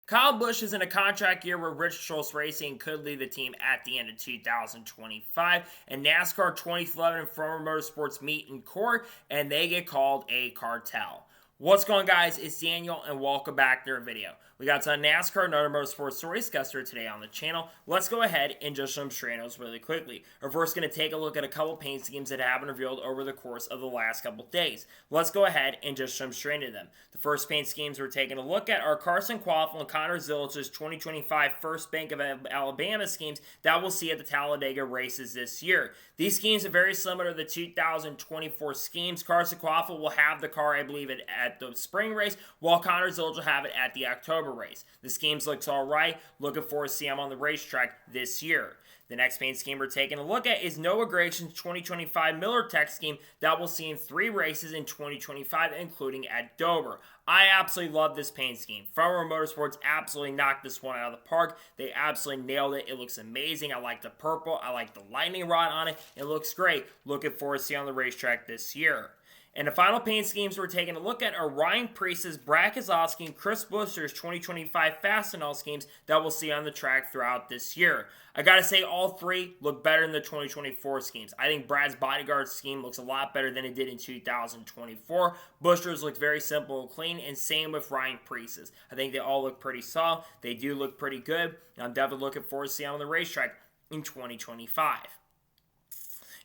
Kyle Busch is in a contract year where Gibbs Racing could leave the team at the end of 2025, and NASCAR 2011 and former motorsports meet in court, and they get called a cartel. What's going on, guys? It's Daniel, and welcome back to our video. We got some NASCAR and other motorsports stories discussed here today on the channel. Let's go ahead and just some straight notes really quickly. We're first going to take a look at a couple paint schemes that have been revealed over the course of the last couple days. Let's go ahead and just jump straight into them. The first paint schemes we're taking a look at are Carson Quaffle and Connor Zilich's 2025 First Bank of Alabama schemes that we'll see at the Talladega races this year. These schemes are very similar to the 2024 schemes. Carson Quaffle will have the car, I believe, at the spring race, while Connor Zilich will have it at the October race. The schemes looks alright. Looking forward to seeing him on the racetrack this year. The next paint scheme we're taking a look at is Noah Gragson's 2025 Miller Tech scheme that we'll see in 3 races in 2025, including at Dover. I absolutely love this paint scheme. Farmer Motorsports absolutely knocked this one out of the park. They absolutely nailed it. It looks amazing. I like the purple. I like the lightning rod on it. It looks great. Looking forward to seeing on the racetrack this year. And the final paint schemes we're taking a look at are Ryan Preece's, Brad Keselowski, and Chris Buescher's 2025 Fastenal schemes that we'll see on the track throughout this year. I gotta say, all 3 look better than the 2024 schemes. I think Brad's bodyguard scheme looks a lot better than it did in 2024. Buescher's look very simple and clean, and same with Ryan Preece's. I think they all look pretty solid. They do look pretty good. I'm definitely looking forward to seeing them on the racetrack in 2025.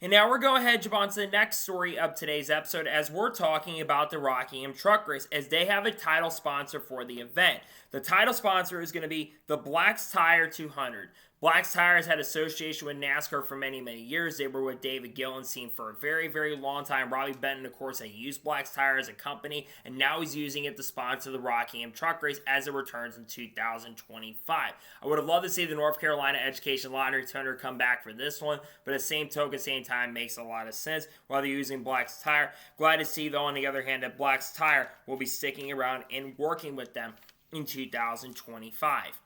And now we're going to jump on to the next story of today's episode as we're talking about the Rockingham Truck Race as they have a title sponsor for the event. The title sponsor is going to be the Black's Tire 200. Black's Tire has had association with NASCAR for many, many years. They were with David Gillen's team for a very, very long time. Robbie Benton, of course, had used Black's Tire as a company, and now he's using it to sponsor the Rockingham Truck Race as it returns in 2025. I would have loved to see the North Carolina Education Lottery Tender come back for this one, but at the same token, same time, makes a lot of sense while they're using Black's Tire. Glad to see, though, on the other hand, that Black's Tire will be sticking around and working with them in 2025.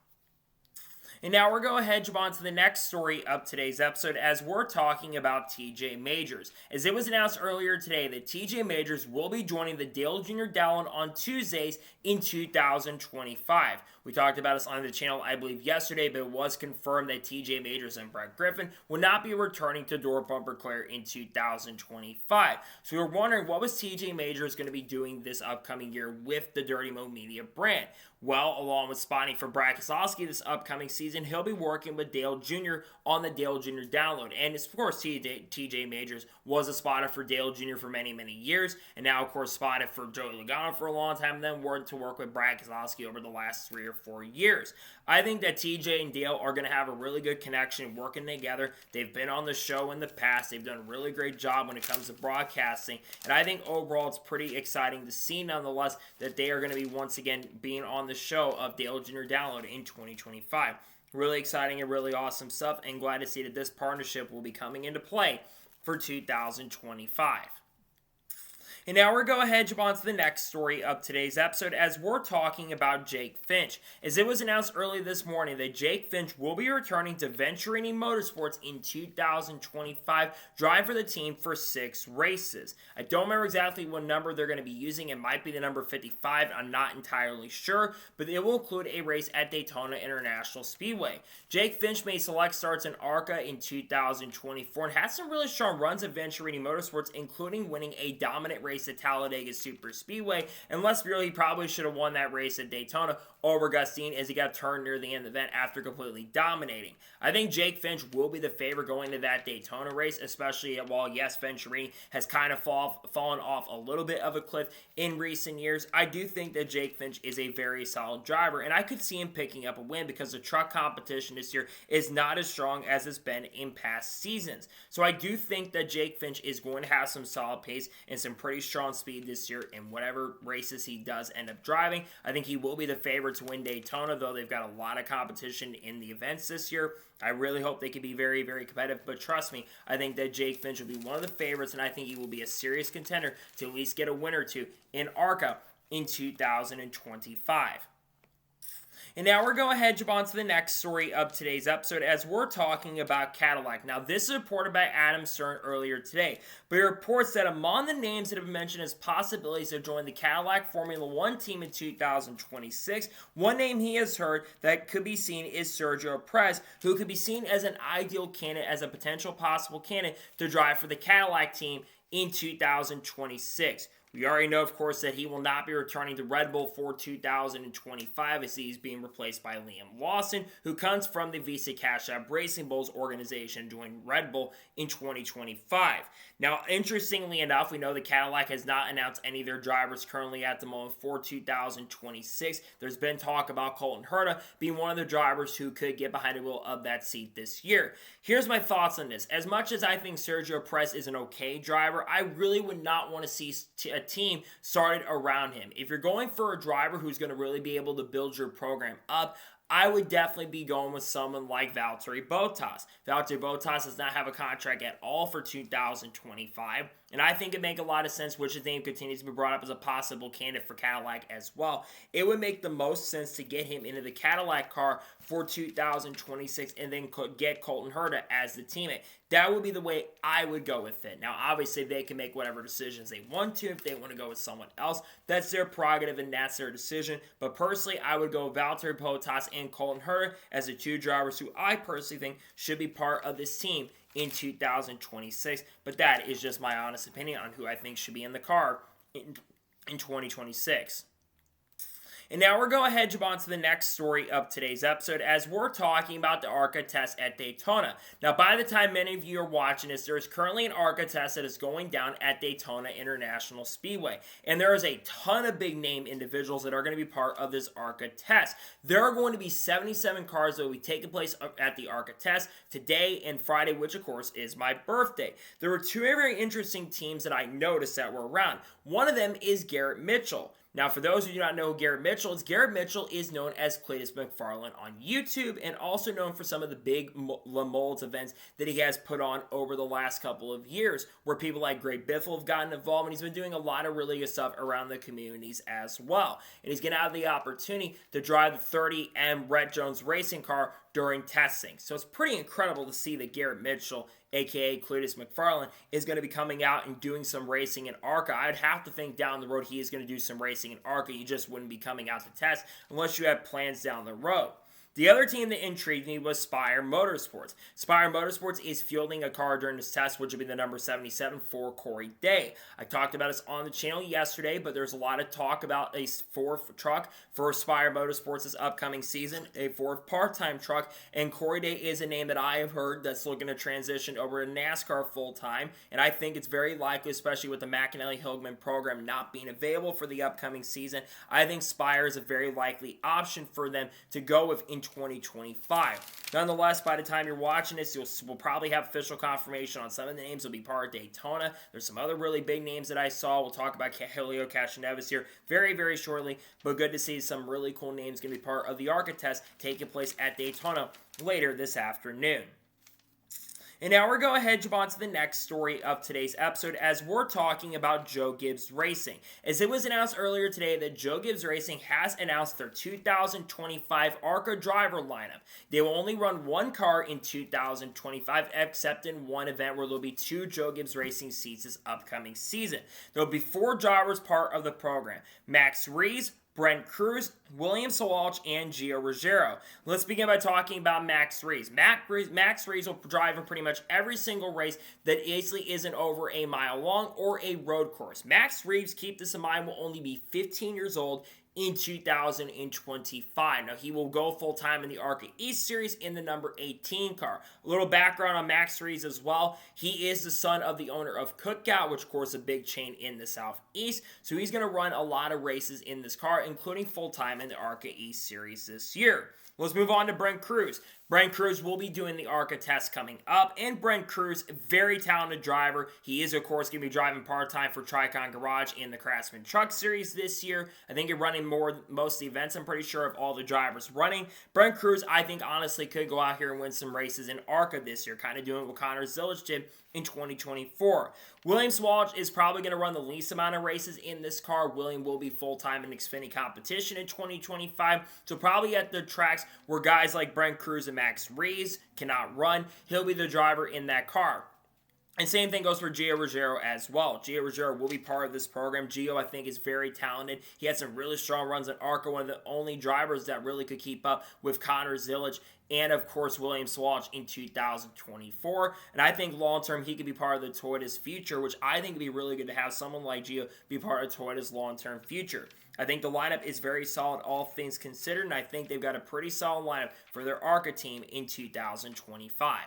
And now we're going to jump on to the next story of today's episode as we're talking about TJ Majors. As it was announced earlier today that TJ Majors will be joining the Dale Jr. Dallin on Tuesdays in 2025. We talked about this on the channel, I believe, yesterday, but it was confirmed that TJ Majors and Brett Griffin will not be returning to Door Bumper Clear in 2025. So we were wondering, what was TJ Majors going to be doing this upcoming year with the Dirty Mo Media brand? Well, along with spotting for Brad Keselowski this upcoming season, he'll be working with Dale Jr. on the Dale Jr. download. And of course, TJ Majors was a spotter for Dale Jr. for many, many years, and now, of course, spotted for Joey Logano for a long time, and then worked to work with Brad Keselowski over the last 3 or 4 years. I think that TJ and Dale are going to have a really good connection working together. They've been on the show in the past. They've done a really great job when it comes to broadcasting, and I think overall it's pretty exciting to see, nonetheless, that they are going to be once again being on the show of Dale Jr. Download in 2025. Really exciting and really awesome stuff, and glad to see that this partnership will be coming into play for 2025. And now we're going to jump on to the next story of today's episode as we're talking about Jake Finch. As it was announced early this morning that Jake Finch will be returning to Venturini Motorsports in 2025, driving for the team for 6 races. I don't remember exactly what number they're going to be using. It might be the number 55. I'm not entirely sure, but it will include a race at Daytona International Speedway. Jake Finch made select starts in ARCA in 2024 and had some really strong runs at Venturini Motorsports, including winning a dominant race at Talladega Super Speedway, and let's be real, he probably should have won that race at Daytona over Gustine as he got turned near the end of the event after completely dominating. I think Jake Finch will be the favorite going to that Daytona race, especially while, yes, Venturini has kind of fallen off a little bit of a cliff in recent years. I do think that Jake Finch is a very solid driver, and I could see him picking up a win because the truck competition this year is not as strong as it's been in past seasons. So I do think that Jake Finch is going to have some solid pace and some pretty strong speed this year in whatever races he does end up driving. I think he will be the favorite to win Daytona, though they've got a lot of competition in the events this year. I really hope they can be very, very competitive, but trust me, I think that Jake Finch will be one of the favorites, and I think he will be a serious contender to at least get a win or two in ARCA in 2025. And now we're going ahead and jump on to the next story of today's episode as we're talking about Cadillac. Now, this is reported by Adam Stern earlier today, but he reports that among the names that have been mentioned as possibilities to join the Cadillac Formula One team in 2026, one name he has heard that could be seen is Sergio Perez, who could be seen as an ideal candidate, as a potential possible candidate to drive for the Cadillac team in 2026. We already know, of course, that he will not be returning to Red Bull for 2025 as he's being replaced by Liam Lawson, who comes from the Visa Cash App Racing Bulls organization, joining Red Bull in 2025. Now, interestingly enough, we know the Cadillac has not announced any of their drivers currently at the moment for 2026. There's been talk about Colton Herta being one of the drivers who could get behind the wheel of that seat this year. Here's my thoughts on this. As much as I think Sergio Perez is an okay driver, I really would not want to see a team started around him. If you're going for a driver who's going to really be able to build your program up, I would definitely be going with someone like Valtteri Bottas. Valtteri Bottas does not have a contract at all for 2025, and I think it makes a lot of sense, which his name continues to be brought up as a possible candidate for Cadillac as well. It would make the most sense to get him into the Cadillac car for 2026 and then get Colton Herta as the teammate. That would be the way I would go with it. Now, obviously, they can make whatever decisions they want to. If they want to go with someone else, that's their prerogative and that's their decision. But personally, I would go with Valtteri Bottas and Colton Herta as the two drivers who I personally think should be part of this team in 2026. But that is just my honest opinion on who I think should be in the car in 2026. And now we're going ahead and jump on to the next story of today's episode as we're talking about the ARCA test at Daytona. Now, by the time many of you are watching this, there is currently an ARCA test that is going down at Daytona International Speedway. And there is a ton of big name individuals that are going to be part of this ARCA test. There are going to be 77 cars that will be taking place at the ARCA test today and Friday, which of course is my birthday. There were two very interesting teams that I noticed that were around. One of them is Garrett Mitchell. Now, for those who do not know who Garrett Mitchell is known as Cletus McFarland on YouTube and also known for some of the big Le Molds events that he has put on over the last couple of years, where people like Greg Biffle have gotten involved, and he's been doing a lot of really good stuff around the communities as well. And he's going to have the opportunity to drive the 30M Brett Jones racing car during testing. So it's pretty incredible to see that Garrett Mitchell, aka Cletus McFarland, is going to be coming out and doing some racing in ARCA. I'd have to think down the road he is going to do some racing in ARCA. You just wouldn't be coming out to test unless you have plans down the road. The other team that intrigued me was Spire Motorsports. Spire Motorsports is fielding a car during this test, which would be the number 77 for Corey Day. I talked about this on the channel yesterday, but there's a lot of talk about a fourth truck for Spire Motorsports this upcoming season, a fourth part-time truck, and Corey Day is a name that I have heard that's looking to transition over to NASCAR full-time, and I think it's very likely, especially with the McAnally-Hillman program not being available for the upcoming season. I think Spire is a very likely option for them to go with in 2025. Nonetheless, by the time you're watching this, we'll probably have official confirmation on some of the names that will be part of Daytona. There's some other really big names that I saw. We'll talk about Helio, Castroneves here very, very shortly, but good to see some really cool names going to be part of the ARCA test taking place at Daytona later this afternoon. And now we're going ahead and jump on to the next story of today's episode as we're talking about Joe Gibbs Racing. As it was announced earlier today that Joe Gibbs Racing has announced their 2025 ARCA driver lineup. They will only run one car in 2025 except in one event where there'll be two Joe Gibbs Racing seats this upcoming season. There will be four drivers part of the program. Max Rees, Brent Cruz, William Sawalch, and Gio Ruggiero. Let's begin by talking about Max Rees. Max Rees will drive in pretty much every single race that basically isn't over a mile long or a road course. Max Rees, keep this in mind, will only be 15 years old in 2025. Now, he will go full-time in the ARCA East Series in the number 18 car. A little background on Max Rees as well. He is the son of the owner of Cookout, which, of course, is a big chain in the Southeast. So he's going to run a lot of races in this car, including full-time in the ARCA East Series this year. Let's move on to Brent Cruz. Brent Cruz will be doing the ARCA test coming up, and Brent Cruz, very talented driver. He is, of course, going to be driving part-time for Tricon Garage in the Craftsman Truck Series this year. I think you're running most of the events, I'm pretty sure, of all the drivers running. Brent Cruz, I think, honestly, could go out here and win some races in ARCA this year, kind of doing what Connor Zilisch did in 2024. William Swalch is probably going to run the least amount of races in this car. William will be full-time in Xfinity competition in 2025, so probably at the tracks where guys like Brent Cruz and Max Reeves cannot run, he'll be the driver in that car. And same thing goes for Gio Ruggiero as well. Gio Ruggiero will be part of this program. Gio, I think, is very talented. He had some really strong runs at ARCA, one of the only drivers that really could keep up with Connor Zilisch and, of course, William Swalch in 2024. And I think long-term he could be part of the Toyota's future, which I think would be really good to have someone like Gio be part of Toyota's long-term future. I think the lineup is very solid, all things considered, and I think they've got a pretty solid lineup for their ARCA team in 2025.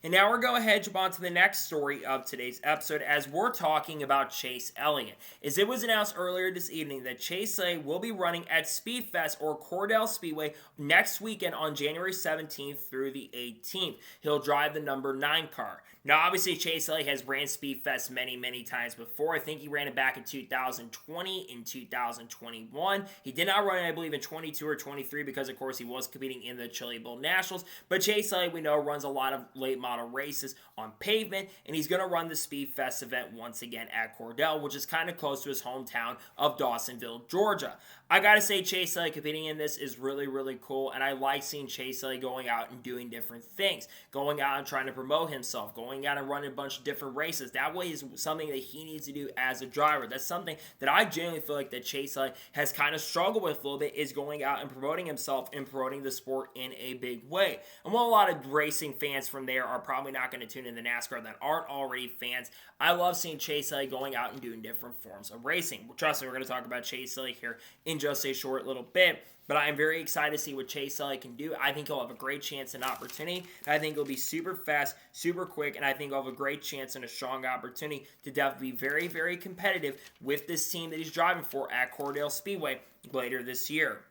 And now we're going to head on to the next story of today's episode as we're talking about Chase Elliott. As it was announced earlier this evening that Chase Elliott will be running at Speedfest or Cordell Speedway next weekend on January 17th through the 18th. He'll drive the number 9 car. Now, obviously, Chase Elliott has ran Speedfest many, many times before. I think he ran it back in 2020, in 2021. He did not run it, I believe, in 22 or 23 because, of course, he was competing in the Chili Bowl Nationals. But Chase Elliott, we know, runs a lot of late model races on pavement, and he's going to run the Speedfest event once again at Cordell, which is kind of close to his hometown of Dawsonville, Georgia. I gotta say, Chase Elliott competing in this is really, really cool, and I like seeing Chase Elliott going out and doing different things, going out and trying to promote himself, going out and running a bunch of different races. That way is something that he needs to do as a driver. That's something that I genuinely feel like that Chase Elliott has kind of struggled with a little bit, is going out and promoting himself and promoting the sport in a big way. And while a lot of racing fans from there are probably not going to tune into NASCAR that aren't already fans, I love seeing Chase Elliott going out and doing different forms of racing. Trust me, we're going to talk about Chase Elliott here in just a short little bit, but I am very excited to see what Chase Elliott can do. I think he'll have a great chance and opportunity. I think he'll be super fast, super quick, and I think he'll have a great chance and a strong opportunity to definitely be very, very competitive with this team that he's driving for at Cordell Speedway later this year.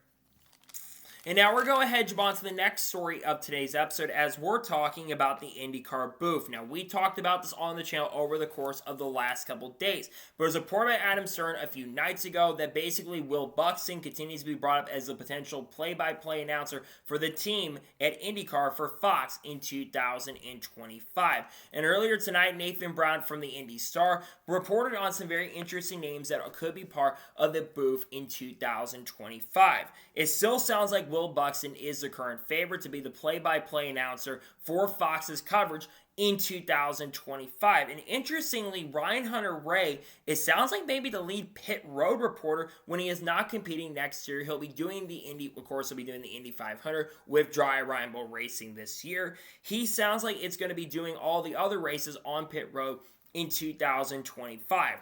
And now we're going to head on to the next story of today's episode as we're talking about the IndyCar booth. Now, we talked about this on the channel over the course of the last couple days, but it was reported by Adam Stern a few nights ago that basically Will Buxton continues to be brought up as a potential play-by-play announcer for the team at IndyCar for Fox in 2025. And earlier tonight, Nathan Brown from the Indy Star reported on some very interesting names that could be part of the booth in 2025. It still sounds like Will Buxton is the current favorite to be the play-by-play announcer for Fox's coverage in 2025. And interestingly, Ryan Hunter-Reay, it sounds like maybe the lead pit road reporter when he is not competing next year. He'll be doing the Indy, of course, he'll be doing the Indy 500 with Dry Ware Racing this year. He sounds like it's going to be doing all the other races on pit road in 2025.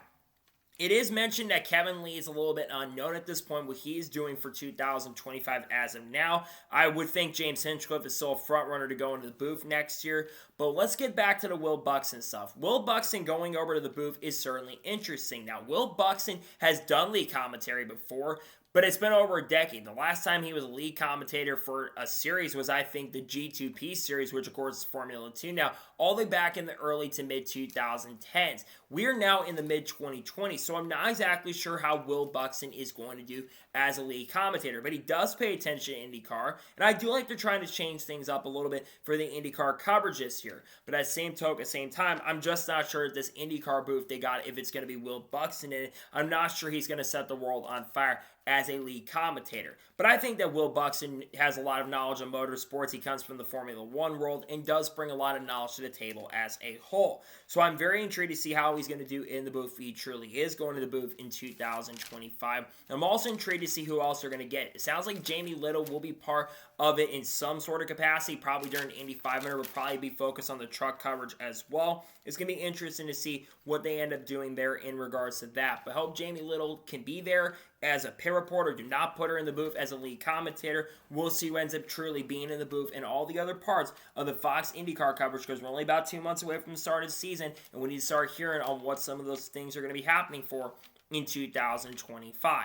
It is mentioned that Kevin Lee is a little bit unknown at this point, what he's doing for 2025 as of now. I would think James Hinchcliffe is still a front runner to go into the booth next year. But let's get back to the Will Buxton stuff. Will Buxton going over to the booth is certainly interesting. Now, Will Buxton has done lead commentary before, but it's been over a decade. The last time he was a lead commentator for a series was, I think, the G2P series, which, of course, is Formula 2 now, all the way back in the early to mid-2010s. We are now in the mid-2020s, so I'm not exactly sure how Will Buxton is going to do as a lead commentator, but he does pay attention to IndyCar, and I do like they're trying to change things up a little bit for the IndyCar coverage this year. But at the same time, I'm just not sure if this IndyCar booth they got, if it's going to be Will Buxton in it. I'm not sure he's going to set the world on fire as a lead commentator. But I think that Will Buxton has a lot of knowledge of motorsports. He comes from the Formula 1 world and does bring a lot of knowledge to the table as a whole. So I'm very intrigued to see how he's going to do in the booth. He truly is going to the booth in 2025. I'm also intrigued to see who else they're going to get. It sounds like Jamie Little will be part of it in some sort of capacity, probably during the Indy 500, will probably be focused on the truck coverage as well. It's going to be interesting to see what they end up doing there in regards to that. But I hope Jamie Little can be there as a pit reporter. Do not put her in the booth as a lead commentator. We'll see who ends up truly being in the booth and all the other parts of the Fox IndyCar coverage, because we're only about 2 months away from the start of the season, and we need to start hearing on what some of those things are going to be happening for in 2025.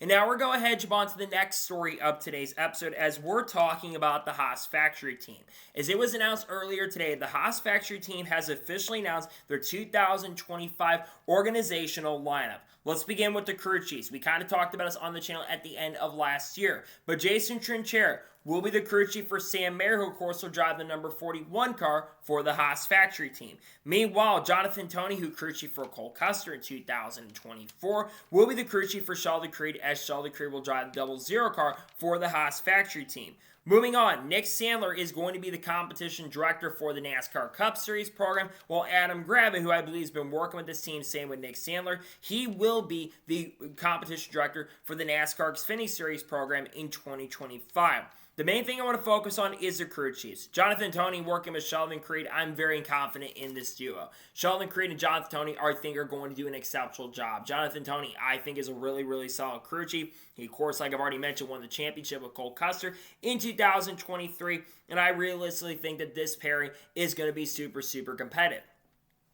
And now we're going to jump on to the next story of today's episode as we're talking about the Haas Factory team. As it was announced earlier today, the Haas Factory team has officially announced their 2025 organizational lineup. Let's begin with the crew chiefs. We kind of talked about this on the channel at the end of last year. But Jason Trinchera will be the crew chief for Sam Mayer, who of course will drive the number 41 car for the Haas Factory team. Meanwhile, Jonathan Toney, who crew chief for Cole Custer in 2024, will be the crew chief for Sheldon Creed, as Sheldon Creed will drive the 00 car for the Haas Factory team. Moving on, Nick Sandler is going to be the competition director for the NASCAR Cup Series program, while Adam Graben, who I believe has been working with this team, same with Nick Sandler, he will be the competition director for the NASCAR Xfinity Series program in 2025. The main thing I want to focus on is the crew chiefs. Jonathan Toney working with Sheldon Creed. I'm very confident in this duo. Sheldon Creed and Jonathan Toney, I think, are going to do an exceptional job. Jonathan Toney, I think, is a really, really solid crew chief. He, of course, like I've already mentioned, won the championship with Cole Custer in 2023. And I realistically think that this pairing is going to be super, super competitive.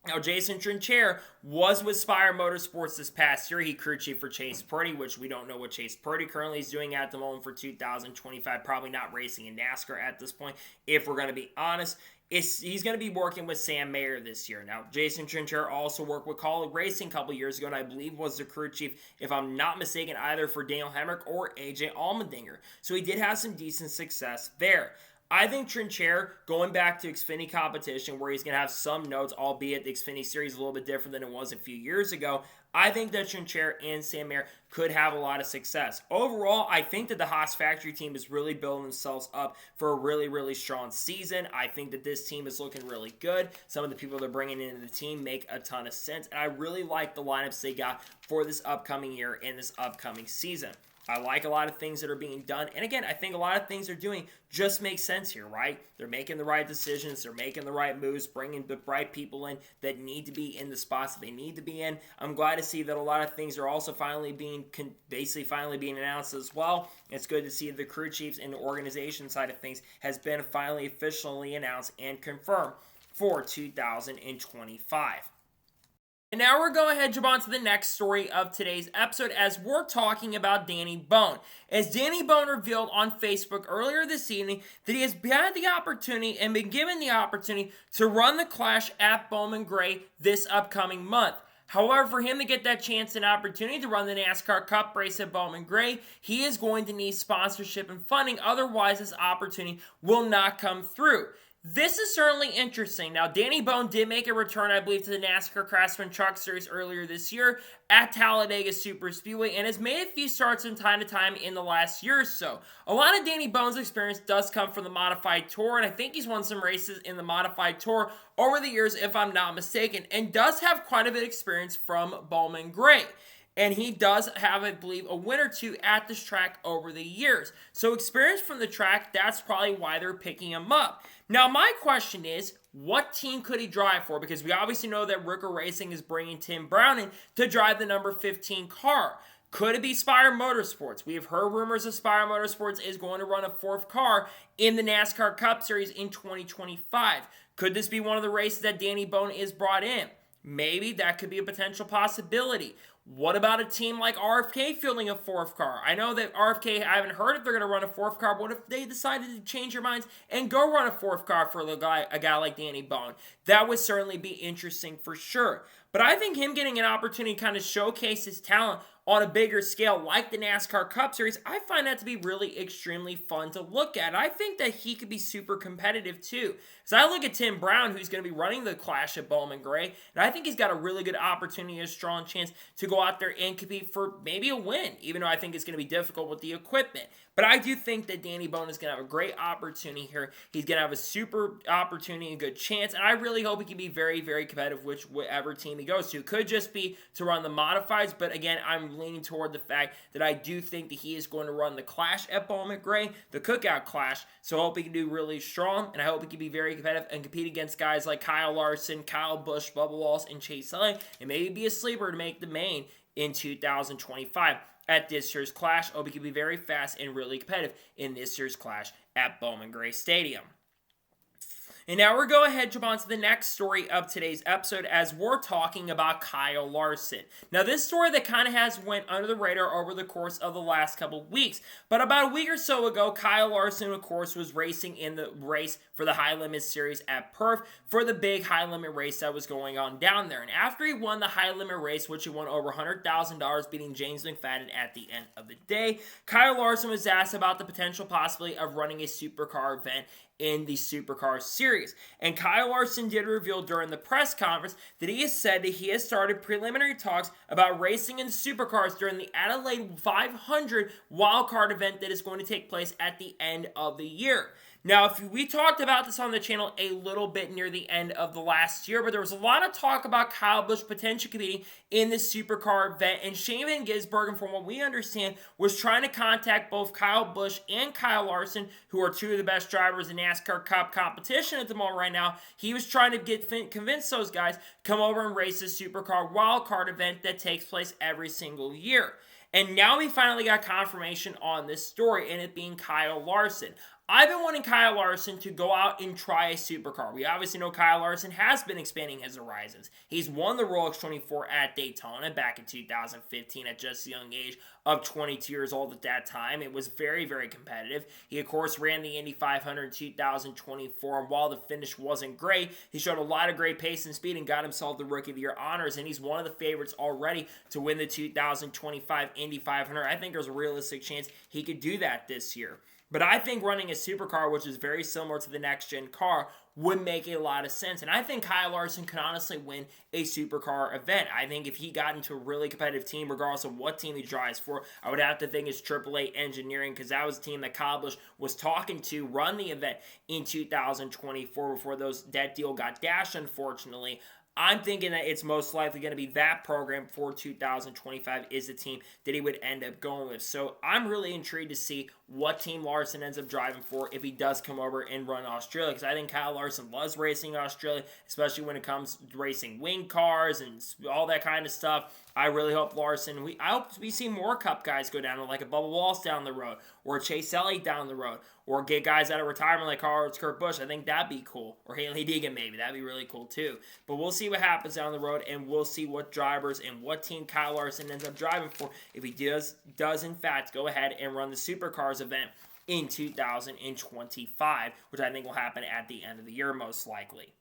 Now, Jason Trinchera was with Spire Motorsports this past year. He crew chief for Chase Purdy, which we don't know what Chase Purdy currently is doing at the moment for 2025. Probably not racing in NASCAR at this point, if we're going to be honest. He's going to be working with Sam Mayer this year. Now, Jason Trinchera also worked with Cadillac Racing a couple years ago, and I believe was the crew chief, if I'm not mistaken, either for Daniel Hemrick or AJ Allmendinger. So he did have some decent success there. I think Trinchera, going back to Xfinity competition, where he's going to have some notes, albeit the Xfinity series is a little bit different than it was a few years ago, I think that Trinchera and Sam Mayer could have a lot of success. Overall, I think that the Haas Factory team is really building themselves up for a really, really strong season. I think that this team is looking really good. Some of the people they're bringing into the team make a ton of sense, and I really like the lineups they got for this upcoming year and this upcoming season. I like a lot of things that are being done. And again, I think a lot of things they're doing just make sense here, right? They're making the right decisions. They're making the right moves, bringing the right people in that need to be in the spots that they need to be in. I'm glad to see that a lot of things are also finally being announced as well. It's good to see the crew chiefs and the organization side of things has been finally officially announced and confirmed for 2025. And now we're going to jump on to the next story of today's episode as we're talking about Danny Bohn. As Danny Bohn revealed on Facebook earlier this evening that he has had the opportunity and been given the opportunity to run the Clash at Bowman Gray this upcoming month. However, for him to get that chance and opportunity to run the NASCAR Cup race at Bowman Gray, he is going to need sponsorship and funding. Otherwise, this opportunity will not come through. This is certainly interesting. Now, Danny Bohn did make a return, I believe, to the NASCAR Craftsman Truck Series earlier this year at Talladega Superspeedway and has made a few starts from time to time in the last year or so. A lot of Danny Bohn's experience does come from the Modified Tour, and I think he's won some races in the Modified Tour over the years, if I'm not mistaken, and does have quite a bit of experience from Bowman Gray. And he does have, I believe, a win or two at this track over the years. So experience from the track, that's probably why they're picking him up. Now, my question is, what team could he drive for? Because we obviously know that Ware Racing is bringing Tim Brown in to drive the number 15 car. Could it be Spire Motorsports? We have heard rumors of Spire Motorsports is going to run a fourth car in the NASCAR Cup Series in 2025. Could this be one of the races that Danny Bohn is brought in? Maybe that could be a potential possibility. What about a team like RFK fielding a fourth car? I know that RFK, I haven't heard if they're going to run a fourth car, but what if they decided to change their minds and go run a fourth car for a guy like Danny Bohn? That would certainly be interesting for sure. But I think him getting an opportunity to kind of showcase his talent on a bigger scale like the NASCAR Cup Series, I find that to be really extremely fun to look at. I think that he could be super competitive too. So I look at Tim Brown, who's going to be running the Clash at Bowman Gray, and I think he's got a really good opportunity, a strong chance to go out there and compete for maybe a win, even though I think it's going to be difficult with the equipment. But I do think that Danny Bohn is going to have a great opportunity here. He's going to have a super opportunity and good chance, and I really hope he can be very, very competitive with whichever team he goes to. Could just be to run the modifieds, but again, I'm leaning toward the fact that I do think that he is going to run the Clash at Bowman Gray, the Cookout Clash, so I hope he can do really strong, and I hope he can be very competitive and compete against guys like Kyle Larson, Kyle Busch, Bubba Wallace, and Chase Elliott, and maybe be a sleeper to make the main in 2025. At this year's Clash, Obi can be very fast and really competitive in this year's Clash at Bowman Gray Stadium. And now we're going ahead to jump on to the next story of today's episode as we're talking about Kyle Larson. Now this story that kind of has went under the radar over the course of the last couple weeks, but about a week or so ago, Kyle Larson, of course, was racing in the race for the High Limit Series at Perth for the big High Limit race that was going on down there. And after he won the High Limit race, which he won over $100,000, beating James McFadden at the end of the day, Kyle Larson was asked about the potential possibility of running a supercar event in the Supercar Series. And Kyle Larson did reveal during the press conference that he has said that he has started preliminary talks about racing in supercars during the Adelaide 500 wildcard event that is going to take place at the end of the year. Now, we talked about this on the channel a little bit near the end of the last year, but there was a lot of talk about Kyle Busch potentially competing in the supercar event, and Shane Van Gisbergen, from what we understand, was trying to contact both Kyle Busch and Kyle Larson, who are two of the best drivers in NASCAR Cup competition at the moment right now. He was trying to convince those guys to come over and race the supercar wildcard event that takes place every single year. And now we finally got confirmation on this story, and it being Kyle Larson. I've been wanting Kyle Larson to go out and try a supercar. We obviously know Kyle Larson has been expanding his horizons. He's won the Rolex 24 at Daytona back in 2015 at just the young age of 22 years old at that time. It was very, very competitive. He, of course, ran the Indy 500 in 2024, and while the finish wasn't great, he showed a lot of great pace and speed and got himself the Rookie of the Year honors, and he's one of the favorites already to win the 2025 Indy 500. I think there's a realistic chance he could do that this year. But I think running a supercar, which is very similar to the next-gen car, would make a lot of sense. And I think Kyle Larson could honestly win a supercar event. I think if he got into a really competitive team, regardless of what team he drives for, I would have to think it's AAA Engineering, because that was the team that Kyle Busch was talking to run the event in 2024 before that deal got dashed, unfortunately. I'm thinking that it's most likely going to be that program for 2025 is the team that he would end up going with. So I'm really intrigued to see what team Larson ends up driving for if he does come over and run Australia, because I think Kyle Larson loves racing Australia, especially when it comes to racing wing cars and all that kind of stuff. I really hope Larson, I hope we see more Cup guys go down, like a Bubba Wallace down the road, or Chase Elliott down the road, or get guys out of retirement like Kurt Busch. I think that'd be cool. Or Haley Deegan maybe. That'd be really cool too. But we'll see what happens down the road, and we'll see what drivers and what team Kyle Larson ends up driving for if he does in fact go ahead and run the Supercars event in 2025, which I think will happen at the end of the year most likely.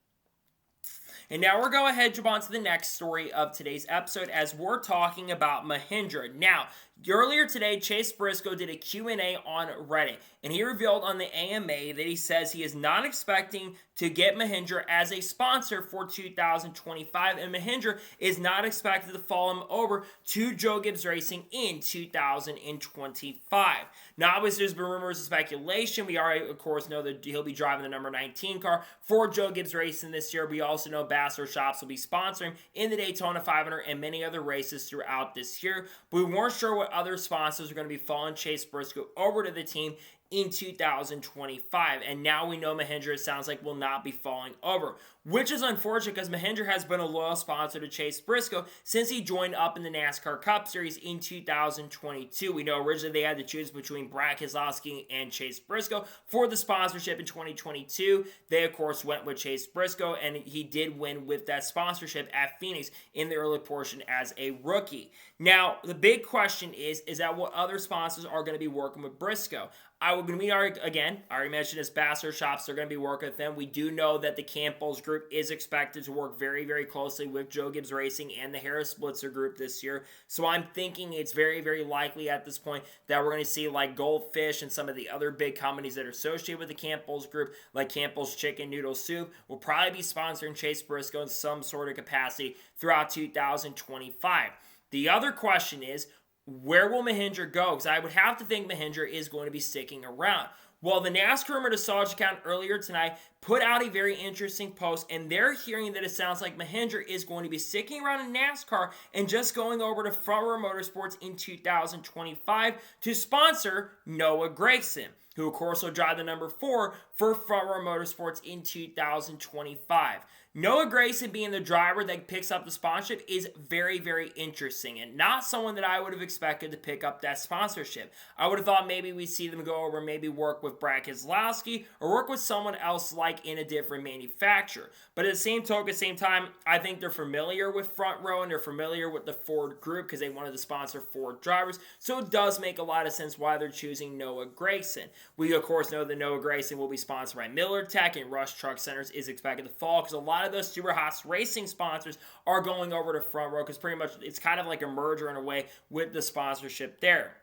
And now we're going ahead and jump on to the next story of today's episode as we're talking about Mahindra. Now, earlier today, Chase Briscoe did a Q&A on Reddit, and he revealed on the AMA that he says he is not expecting to get Mahindra as a sponsor for 2025, and Mahindra is not expected to follow him over to Joe Gibbs Racing in 2025. Now, obviously, there's been rumors and speculation. We already, of course, know that he'll be driving the number 19 car for Joe Gibbs Racing this year. We also know Bassler Shops will be sponsoring in the Daytona 500 and many other races throughout this year, but we weren't sure what other sponsors are going to be following Chase Briscoe over to the team in 2025, and now we know Mahindra, it sounds like, will not be falling over, which is unfortunate because Mahindra has been a loyal sponsor to Chase Briscoe since he joined up in the NASCAR Cup Series in 2022. We know originally they had to choose between Brad Keselowski and Chase Briscoe for the sponsorship in 2022. They, of course, went with Chase Briscoe, and he did win with that sponsorship at Phoenix in the early portion as a rookie. Now, the big question is that what other sponsors are going to be working with Briscoe? I already mentioned this, Bassler Shops, they're going to be working with them. We do know that the Campbell's group is expected to work very, very closely with Joe Gibbs Racing and the Harris Blitzer group this year. So I'm thinking it's very, very likely at this point that we're going to see like Goldfish and some of the other big companies that are associated with the Campbell's group, like Campbell's Chicken Noodle Soup, will probably be sponsoring Chase Briscoe in some sort of capacity throughout 2025. The other question is, where will Mahindra go? Because I would have to think Mahindra is going to be sticking around. Well, the NASCAR Rumor to Solid account earlier tonight put out a very interesting post, and they're hearing that it sounds like Mahindra is going to be sticking around in NASCAR and just going over to Front Row Motorsports in 2025 to sponsor Noah Gragson, who of course will drive the number 4 for Front Row Motorsports in 2025. Noah Gragson being the driver that picks up the sponsorship is very, very interesting, and not someone that I would have expected to pick up that sponsorship. I would have thought maybe we'd see them go over and maybe work with Brad Keselowski or work with someone else like in a different manufacturer. But at the same token, same time, I think they're familiar with Front Row and they're familiar with the Ford group because they wanted to sponsor Ford drivers. So it does make a lot of sense why they're choosing Noah Gragson. We, of course, know that Noah Gragson will be sponsored by Miller Tech, and Rush Truck Centers is expected to fall because a lot of those Super Haas Racing sponsors are going over to Front Row because pretty much it's kind of like a merger in a way with the sponsorship there.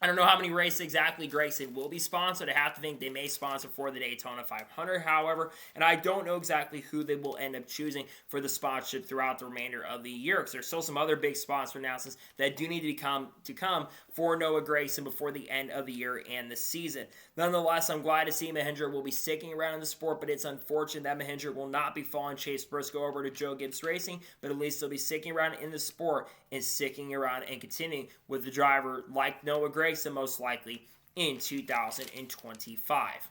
I don't know how many races exactly Gragson will be sponsored. I have to think they may sponsor for the Daytona 500, however, and I don't know exactly who they will end up choosing for the sponsorship throughout the remainder of the year, because there's still some other big sponsor announcements that do need to come for Noah Gragson before the end of the year and the season. Nonetheless, I'm glad to see Mahindra will be sticking around in the sport, but it's unfortunate that Mahindra will not be following Chase Briscoe over to Joe Gibbs Racing, but at least they'll be sticking around in the sport and sticking around and continuing with the driver like Noah Gragson most likely in 2025.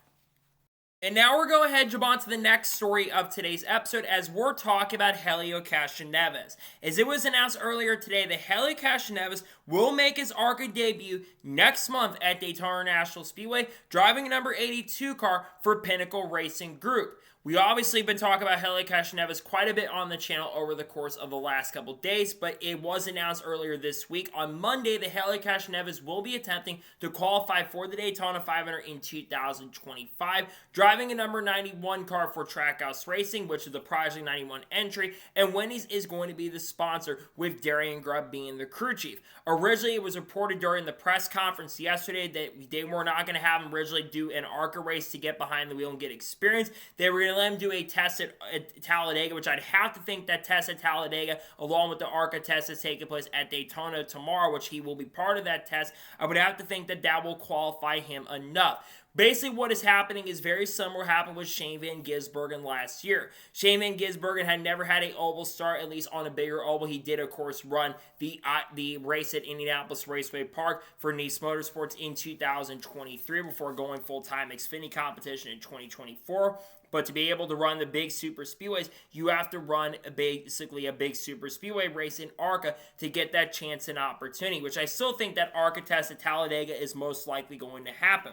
And now we're going ahead and jump on to the next story of today's episode as we're talking about Helio Castroneves. As it was announced earlier today that Helio Castroneves will make his ARCA debut next month at Daytona International Speedway, driving a number 82 car for Pinnacle Racing Group. We obviously have been talking about Helio Castroneves quite a bit on the channel over the course of the last couple days, but it was announced earlier this week on Monday that Helio Castroneves will be attempting to qualify for the Daytona 500 in 2025, driving a number 91 car for Trackhouse Racing, which is the Project 91 entry, and Wendy's is going to be the sponsor, with Darian Grubb being the crew chief. Originally, it was reported during the press conference yesterday that they were not going to have him originally do an ARCA race to get behind the wheel and get experience. They were going to let him do a test at Talladega, which I'd have to think that test at Talladega, along with the ARCA test that's taking place at Daytona tomorrow, which he will be part of that test, I would have to think that that will qualify him enough. Basically, what is happening is very similar to what happened with Shane Van Gisbergen last year. Shane Van Gisbergen had never had an oval start, at least on a bigger oval. He did, of course, run the race at Indianapolis Raceway Park for Nice Motorsports in 2023 before going full-time Xfinity competition in 2024. But to be able to run the big super speedways, you have to run basically a big super speedway race in ARCA to get that chance and opportunity, which I still think that ARCA test at Talladega is most likely going to happen.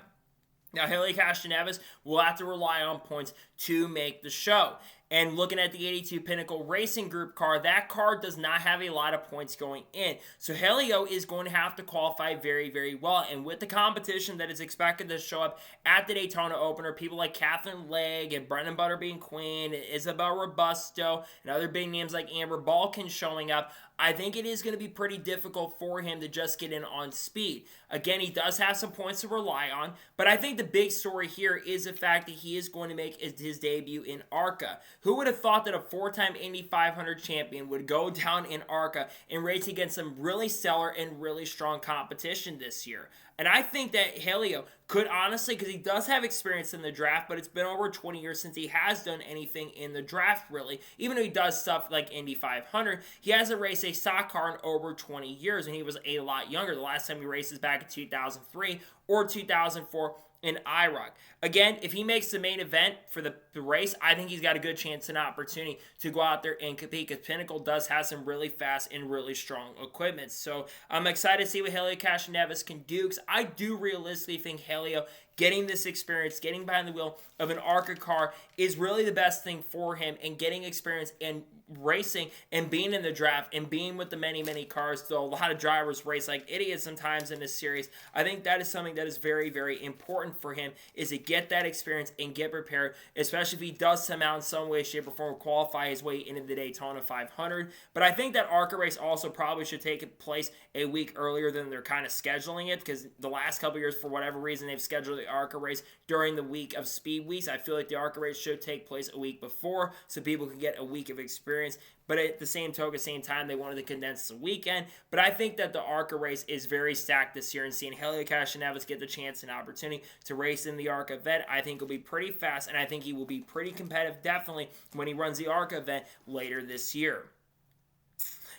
Now, Helio Castroneves will have to rely on points to make the show. And looking at the 82 Pinnacle Racing Group car, that car does not have a lot of points going in. So Helio is going to have to qualify very, very well. And with the competition that is expected to show up at the Daytona opener, people like Catherine Legg and Brendan Butterbean Quinn, and Isabel Robusto, and other big names like Amber Balkan showing up, I think it is going to be pretty difficult for him to just get in on speed. Again, he does have some points to rely on, but I think the big story here is the fact that he is going to make his debut in ARCA. Who would have thought that a four-time Indy 500 champion would go down in ARCA and race against some really stellar and really strong competition this year? And I think that Helio could honestly, because he does have experience in the draft, but it's been over 20 years since he has done anything in the draft, really. Even though he does stuff like Indy 500, he hasn't raced a stock car in over 20 years, and he was a lot younger. The last time he raced is back in 2003 or 2004 in IROC. Again, if he makes the main event for the race, I think he's got a good chance and opportunity to go out there and compete, because Pinnacle does have some really fast and really strong equipment. So I'm excited to see what Helio Castroneves can do, because I do realistically think Helio getting this experience, getting behind the wheel of an ARCA car is really the best thing for him, and getting experience and racing and being in the draft and being with the many, many cars, though a lot of drivers race like idiots sometimes in this series. I think that is something that is very, very important for him, is to get that experience and get prepared, especially if he does somehow in some way, shape, or form qualify his way into the Daytona 500. But I think that ARCA race also probably should take place a week earlier than they're kind of scheduling it, because the last couple years, for whatever reason, they've scheduled the ARCA race during the week of Speed Weeks. I feel like the ARCA race should take place a week before, so people can get a week of experience. But at the same time, they wanted to condense the weekend. But I think that the ARCA race is very stacked this year, and seeing Helio Castroneves get the chance and opportunity to race in the ARCA event, I think will be pretty fast, and I think he will be pretty competitive, definitely, when he runs the ARCA event later this year.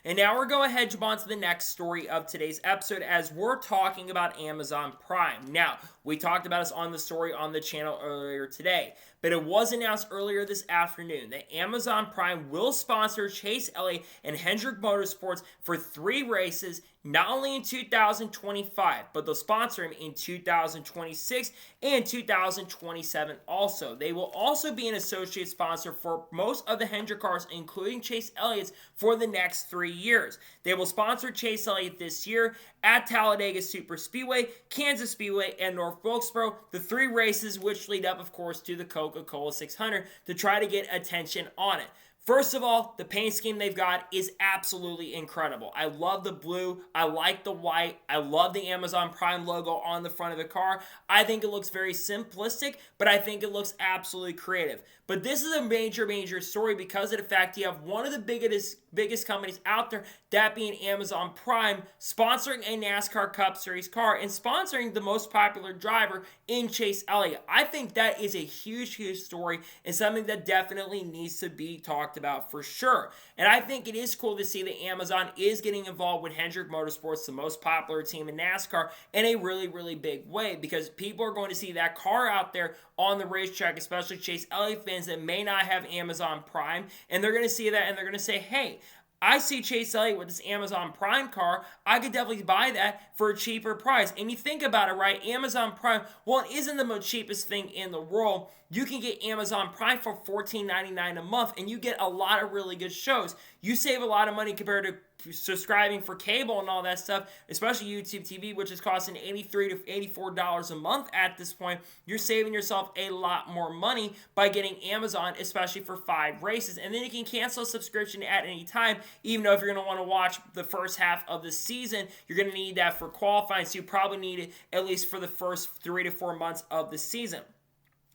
And now we're going ahead and jump on to the next story of today's episode, as we're talking about Amazon Prime. Now, We talked about this on the story on the channel earlier today. But it was announced earlier this afternoon that Amazon Prime will sponsor Chase Elliott and Hendrick Motorsports for 3 races, not only in 2025, but they'll sponsor him in 2026 and 2027 also. They will also be an associate sponsor for most of the Hendrick cars, including Chase Elliott's, for the next 3 years. They will sponsor Chase Elliott this year at Talladega Superspeedway, Kansas Speedway, and North Wilkesboro, the 3 races which lead up, of course, to the Coca-Cola 600 to try to get attention on it. First of all, the paint scheme they've got is absolutely incredible. I love the blue. I like the white. I love the Amazon Prime logo on the front of the car. I think it looks very simplistic, but I think it looks absolutely creative. But this is a major, major story because of the fact you have one of the biggest companies out there, that being Amazon Prime, sponsoring a NASCAR Cup Series car and sponsoring the most popular driver in Chase Elliott. I think that is a huge, huge story and something that definitely needs to be talked about for sure. And I think it is cool to see that Amazon is getting involved with Hendrick Motorsports, the most popular team in NASCAR, in a really, really big way because people are going to see that car out there on the racetrack, especially Chase Elliott fans that may not have Amazon Prime, and they're going to see that and they're going to say, hey, I see Chase Elliott with this Amazon Prime car. I could definitely buy that for a cheaper price. And you think about it, right? Amazon Prime, well, it isn't the most cheapest thing in the world. You can get Amazon Prime for $14.99 a month, and you get a lot of really good shows. You save a lot of money compared to subscribing for cable and all that stuff, especially YouTube TV, which is costing $83 to $84 a month at this point. You're saving yourself a lot more money by getting Amazon, especially for 5 races. And then you can cancel a subscription at any time, even though if you're going to want to watch the first half of the season, you're going to need that for qualifying, so you probably need it at least for the first 3 to 4 months of the season.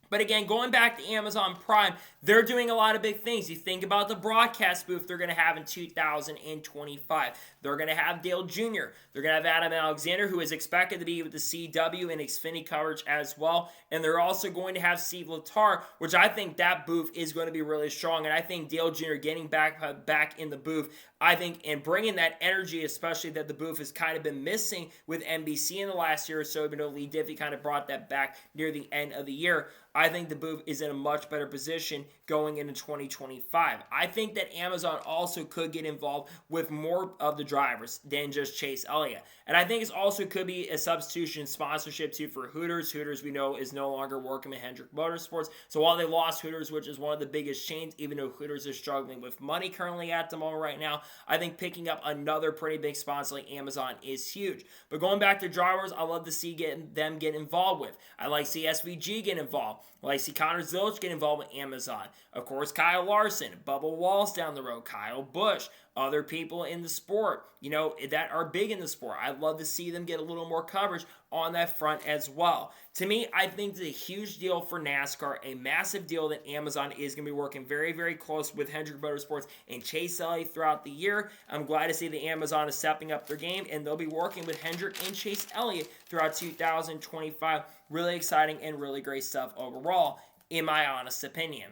But again, going back to Amazon Prime, they're doing a lot of big things. You think about the broadcast booth they're going to have in 2025. They're going to have Dale Jr. They're going to have Adam Alexander, who is expected to be with the CW and Xfinity coverage as well. And they're also going to have Steve Letarte, which I think that booth is going to be really strong. And I think Dale Jr. getting back in the booth, I think, and bringing that energy, especially that the booth has kind of been missing with NBC in the last year or so, even though Lee Diffie kind of brought that back near the end of the year. I think the booth is in a much better position going into 2025. I think that Amazon also could get involved with more of the drivers than just Chase Elliott. And I think it also could be a substitution sponsorship too for Hooters. Hooters, we know, is no longer working with Hendrick Motorsports. So while they lost Hooters, which is one of the biggest chains, even though Hooters is struggling with money currently at the moment right now, I think picking up another pretty big sponsor like Amazon is huge. But going back to drivers, I love to see them get involved with. I like to see SVG get involved. I like to see Connor Zilch get involved with Amazon. Of course, Kyle Larson, Bubba Wallace down the road, Kyle Busch, other people in the sport, that are big in the sport. I'd love to see them get a little more coverage on that front as well. To me, I think it's a huge deal for NASCAR, a massive deal that Amazon is going to be working very, very close with Hendrick Motorsports and Chase Elliott throughout the year. I'm glad to see that Amazon is stepping up their game, and they'll be working with Hendrick and Chase Elliott throughout 2025. Really exciting and really great stuff overall, in my honest opinion.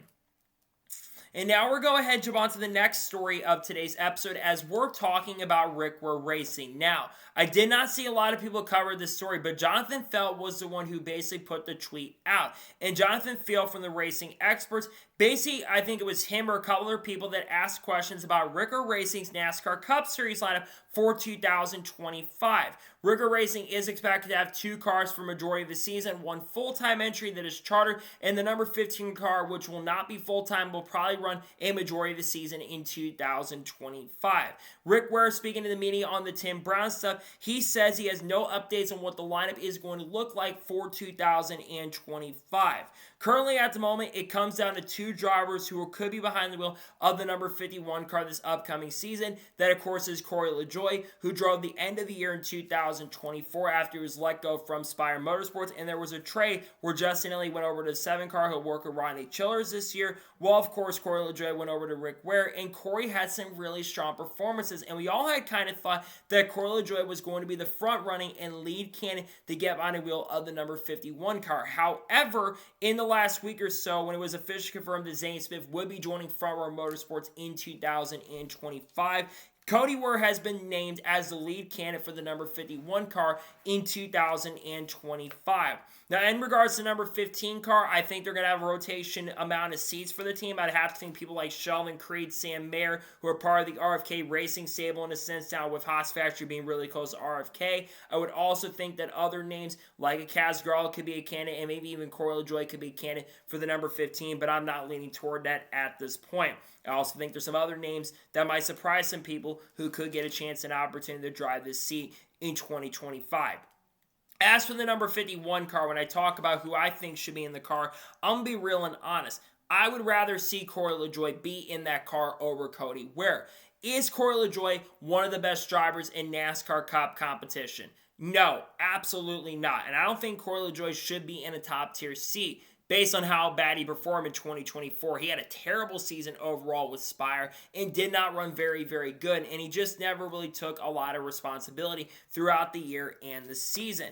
And now we're going ahead and jump on to the next story of today's episode as we're talking about Ware Racing. Now, I did not see a lot of people cover this story, but Jonathan Feld was the one who basically put the tweet out. And Jonathan Feld from the Racing Experts, basically, I think it was him or a couple other people that asked questions about Ware Racing's NASCAR Cup Series lineup for 2025. Ware Racing is expected to have 2 cars for majority of the season, 1 full-time entry that is chartered, and the number 15 car, which will not be full-time, will probably run a majority of the season in 2025. Rick Ware, speaking to the media on the Tim Brown stuff, he says he has no updates on what the lineup is going to look like for 2025. Currently, at the moment, it comes down to 2 drivers who could be behind the wheel of the number 51 car this upcoming season. That, of course, is Corey LaJoie, who drove the end of the year in 2024 after he was let go from Spire Motorsports. And there was a trade where Justin Elliott went over to the 7 car. He'll work with Ronnie Childers this year. Well, of course, Corey LaJoie went over to Rick Ware, and Corey had some really strong performances. And we all had kind of thought that Corey LaJoie was going to be the front-running and lead candidate to get behind the wheel of the number 51 car. However, in the last week or so, when it was officially confirmed that Zane Smith would be joining Front Row Motorsports in 2025, Cody Ware has been named as the lead candidate for the number 51 car in 2025. Now, in regards to the number 15 car, I think they're going to have a rotation amount of seats for the team. I'd have to think people like Sheldon Creed, Sam Mayer, who are part of the RFK racing stable in a sense now, with Haas Factory being really close to RFK. I would also think that other names like a Kaz Grala could be a candidate, and maybe even Corey LaJoie could be a candidate for the number 15, but I'm not leaning toward that at this point. I also think there's some other names that might surprise some people who could get a chance and opportunity to drive this seat in 2025. As for the number 51 car, when I talk about who I think should be in the car, I'm going to be real and honest. I would rather see Corey LaJoie be in that car over Cody Ware. Is Corey LaJoie one of the best drivers in NASCAR Cup competition? No, absolutely not. And I don't think Corey LaJoie should be in a top-tier seat based on how bad he performed in 2024. He had a terrible season overall with Spire and did not run very, very good. And he just never really took a lot of responsibility throughout the year and the season.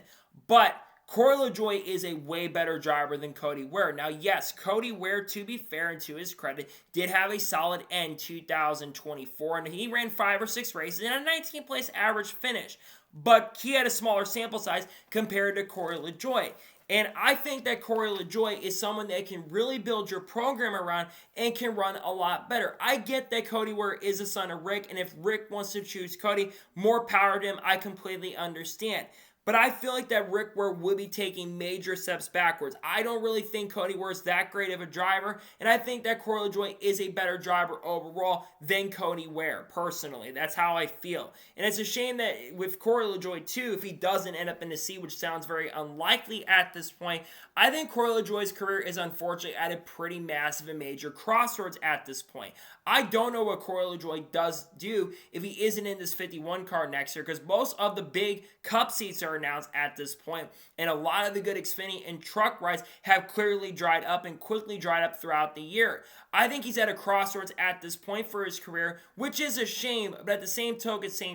But Corey LaJoie is a way better driver than Cody Ware. Now, yes, Cody Ware, to be fair and to his credit, did have a solid end 2024. And he ran 5 or 6 races and a 19th place average finish. But he had a smaller sample size compared to Corey LaJoie. And I think that Corey LaJoie is someone that can really build your program around and can run a lot better. I get that Cody Ware is a son of Rick, and if Rick wants to choose Cody, more power to him, I completely understand. But I feel like that Rick Ware would be taking major steps backwards. I don't really think Cody Ware is that great of a driver, and I think that Corey LaJoie is a better driver overall than Cody Ware, personally. That's how I feel. And it's a shame that with Corey LaJoie, too, if he doesn't end up in the seat, which sounds very unlikely at this point, I think Corey LaJoie's career is unfortunately at a pretty massive and major crossroads at this point. I don't know what Corey LaJoie does do if he isn't in this 51 car next year, because most of the big Cup seats are announced at this point, and a lot of the good Xfinity and truck rides have clearly dried up and quickly dried up throughout the year. I think he's at a crossroads at this point for his career, which is a shame, but at the same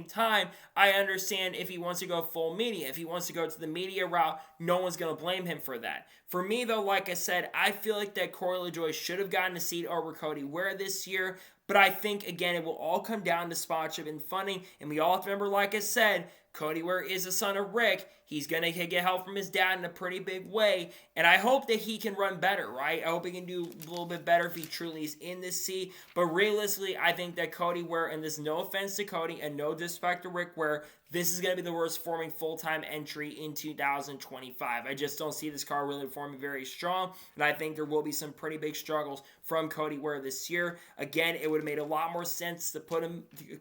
time, I understand if he wants to go full media. If he wants to go to the media route, no one's going to blame him for that. For me, though, like I said, I feel like that Corey LaJoie should have gotten a seat over Cody Ware this year, but I think, again, it will all come down to sponsorship and funding, and we all have to remember, like I said, Cody Ware is a son of Rick. He's going to get help from his dad in a pretty big way, and I hope that he can run better, right? I hope he can do a little bit better if he truly is in this seat, but realistically, I think that Cody Ware, and this no offense to Cody and no disrespect to Rick Ware, this is going to be the worst forming full-time entry in 2025. I just don't see this car really forming very strong, and I think there will be some pretty big struggles from Cody Ware this year. Again, it would have made a lot more sense to put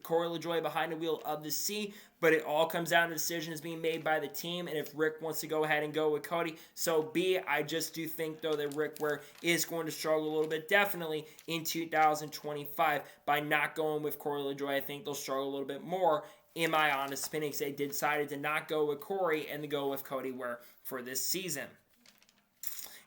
Corey LaJoie behind the wheel of the C, but it all comes down to decisions being made by the team, and if Rick wants to go ahead and go with Cody, so be it. I just do think, though, that Rick Ware is going to struggle a little bit, definitely, in 2025 by not going with Corey LaJoie. I think they'll struggle a little bit more, in my honest opinion, because they decided to not go with Corey and to go with Cody Ware for this season.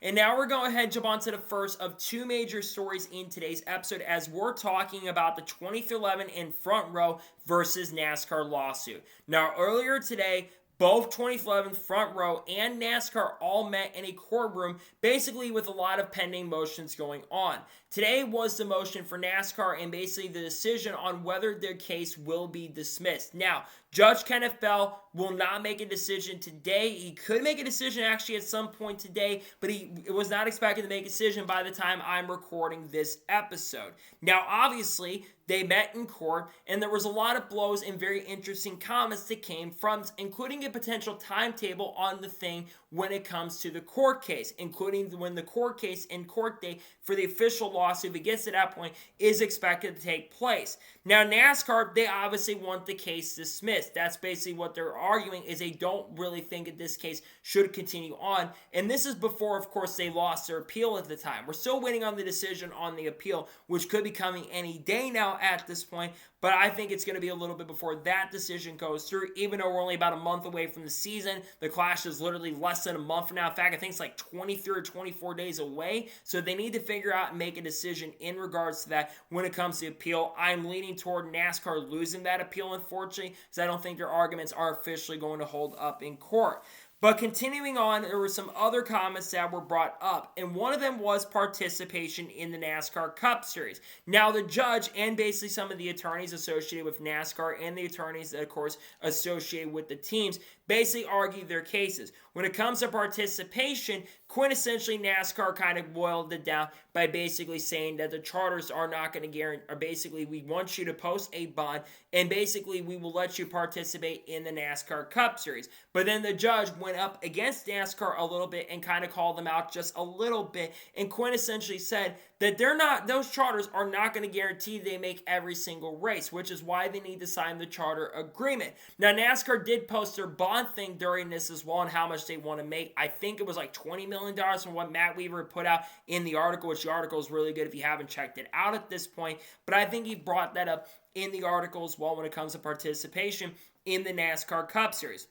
And now we're going ahead and jump on to the first of 2 major stories in today's episode, as we're talking about the 23XI in Front Row versus NASCAR lawsuit. Now, earlier today, both 23XI Front Row and NASCAR all met in a courtroom, basically with a lot of pending motions going on. Today was the motion for NASCAR and basically the decision on whether their case will be dismissed. Now, Judge Kenneth Bell will not make a decision today. He could make a decision actually at some point today, but he was not expected to make a decision by the time I'm recording this episode. Now, obviously, they met in court, and there was a lot of blows and very interesting comments that came from this, including a potential timetable on the thing when it comes to the court case, including when the court case and court date for the official lawsuit, if it gets to that point, is expected to take place. Now, NASCAR, they obviously want the case dismissed. That's basically what they're arguing, is they don't really think that this case should continue on. And this is before, of course, they lost their appeal at the time. We're still waiting on the decision on the appeal, which could be coming any day now at this point. But I think it's going to be a little bit before that decision goes through, even though we're only about a month away from the season. The Clash is literally less than a month from now. In fact, I think it's like 23 or 24 days away. So they need to figure out and make a decision in regards to that when it comes to appeal. I'm leaning toward NASCAR losing that appeal, unfortunately, because I don't think their arguments are officially going to hold up in court. But continuing on, there were some other comments that were brought up, and one of them was participation in the NASCAR Cup Series. Now, the judge and basically some of the attorneys associated with NASCAR and the attorneys that, of course, associated with the teams basically argued their cases. When it comes to participation, quintessentially NASCAR kind of boiled it down by basically saying that the charters are not going to guarantee, or basically we want you to post a bond, and basically we will let you participate in the NASCAR Cup Series. But then the judge went up against NASCAR a little bit and kind of called them out just a little bit, and quintessentially said that those charters are not going to guarantee they make every single race, which is why they need to sign the charter agreement. Now, NASCAR did post their bond thing during this as well and how much they want to make. I think it was like $20 million from what Matt Weaver put out in the article, which the article is really good if you haven't checked it out at this point. But I think he brought that up in the article as well when it comes to participation in the NASCAR Cup Series.